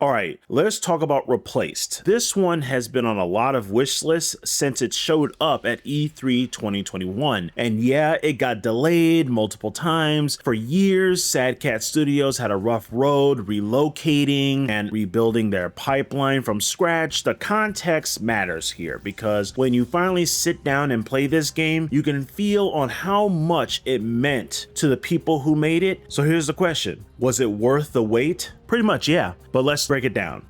Alright, let's talk about Replaced. This one has been on a lot of wish lists since it showed up at E3 2021. And yeah, it got delayed multiple times. For years, Sad Cat Studios had a rough road relocating and rebuilding their pipeline from scratch. The context matters here because when you finally sit down and play this game, you can feel on how much it meant to the people who made it. So here's the question. Was it worth the wait? Pretty much, yeah, but let's break it down.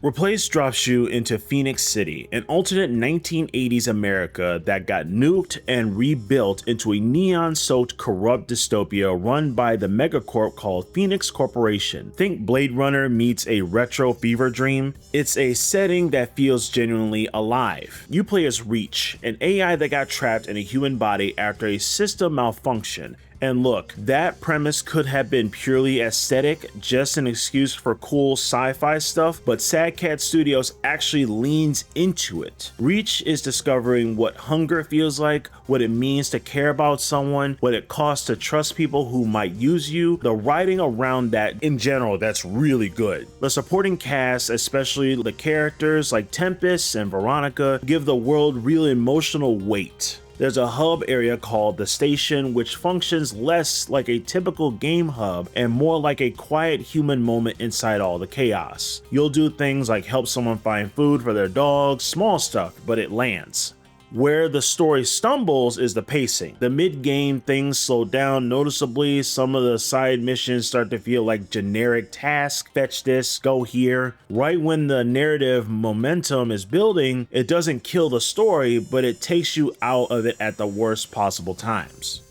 Replaced drops you into Phoenix City, an alternate 1980s America that got nuked and rebuilt into a neon-soaked corrupt dystopia run by the megacorp called Phoenix Corporation. Think Blade Runner meets a retro fever dream. It's a setting that feels genuinely alive. You play as Reach, an AI that got trapped in a human body after a system malfunction. And look, that premise could have been purely aesthetic, just an excuse for cool sci-fi stuff, but Sad Cat Studios actually leans into it. Reach is discovering what hunger feels like, what it means to care about someone, what it costs to trust people who might use you. The writing around that in general, that's really good. The supporting cast, especially the characters like Tempest and Veronica, give the world real emotional weight. There's a hub area called the Station, which functions less like a typical game hub and more like a quiet human moment inside all the chaos. You'll do things like help someone find food for their dog, small stuff, but it lands. Where the story stumbles is the pacing. The mid-game things slow down noticeably, some of the side missions start to feel like generic tasks, fetch this, go here. Right when the narrative momentum is building, it doesn't kill the story, but it takes you out of it at the worst possible times.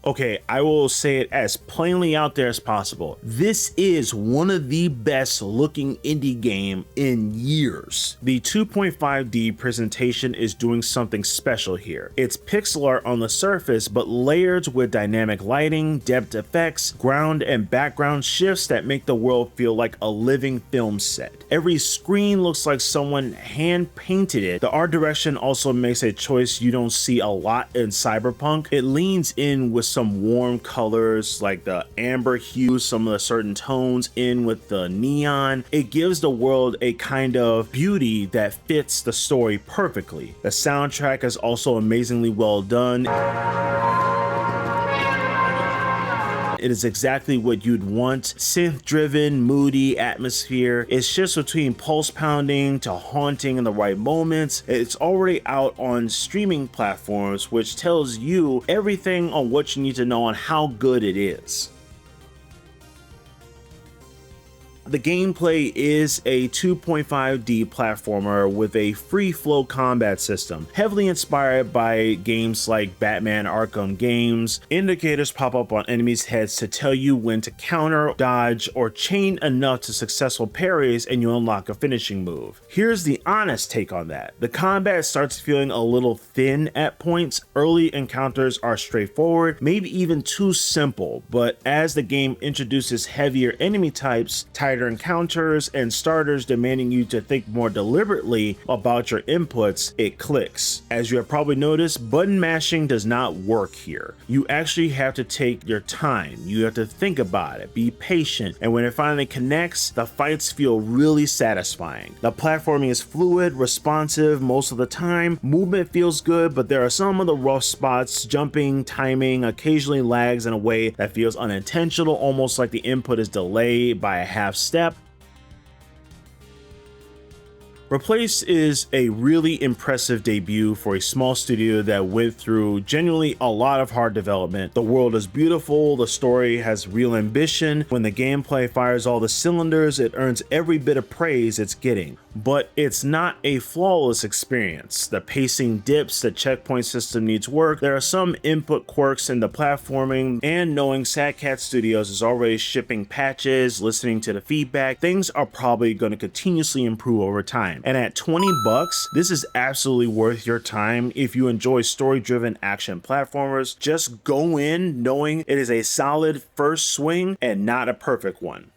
Okay, I will say it as plainly out there as possible. This is one of the best looking indie game in years. The 2.5D presentation is doing something special here. It's pixel art on the surface, but layered with dynamic lighting, depth effects, ground and background shifts that make the world feel like a living film set. Every screen looks like someone hand painted it. The art direction also makes a choice you don't see a lot in Cyberpunk. It leans in with some warm colors like the amber hue, some of the certain tones in with the neon. It gives the world a kind of beauty that fits the story perfectly. The soundtrack is also amazingly well done. It is exactly what you'd want. Synth-driven, moody atmosphere. It shifts between pulse pounding to haunting in the right moments. It's already out on streaming platforms, which tells you everything on what you need to know on how good it is. The gameplay is a 2.5D platformer with a free flow combat system, heavily inspired by games like Batman Arkham games. Indicators pop up on enemies' heads to tell you when to counter, dodge, or chain enough to successful parries and you unlock a finishing move. Here's the honest take on that. The combat starts feeling a little thin at points. Early encounters are straightforward, maybe even too simple, but as the game introduces heavier enemy types, tighter encounters, and starters demanding you to think more deliberately about your inputs, it clicks. As you have probably noticed, button mashing does not work here. You actually have to take your time. You have to think about it, be patient, and when it finally connects, the fights feel really satisfying. The platforming is fluid, responsive most of the time. Movement feels good, but there are some of the rough spots. Jumping, timing occasionally lags in a way that feels unintentional, almost like the input is delayed by a half step. Replaced is a really impressive debut for a small studio that went through genuinely a lot of hard development. The world is beautiful, the story has real ambition. When the gameplay fires all the cylinders, it earns every bit of praise it's getting. But it's not a flawless experience. The pacing dips, the checkpoint system needs work, there are some input quirks in the platforming, and knowing Sad Cat Studios is already shipping patches, listening to the feedback, things are probably going to continuously improve over time. And at $20, this is absolutely worth your time if you enjoy story-driven action platformers. Just go in knowing it is a solid first swing and not a perfect one.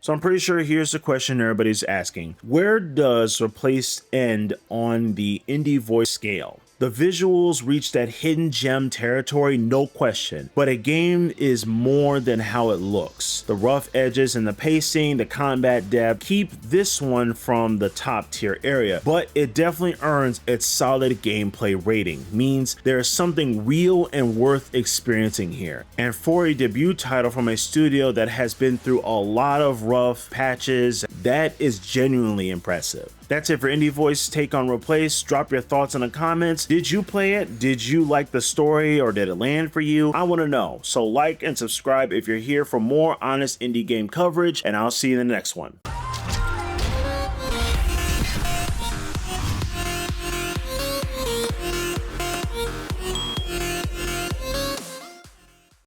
So I'm pretty sure here's the question everybody's asking. Where does Replaced end on the IndieVoice scale? The visuals reach that hidden gem territory, no question, but a game is more than how it looks. The rough edges and the pacing, the combat depth keep this one from the top tier area, but it definitely earns its solid gameplay rating, means there is something real and worth experiencing here. And for a debut title from a studio that has been through a lot of rough patches, that is genuinely impressive. That's it for IndieVoice's take on Replace. Drop your thoughts in the comments. Did you play it? Did you like the story, or did it land for you? I want to know. So like and subscribe if you're here for more honest indie game coverage, and I'll see you in the next one.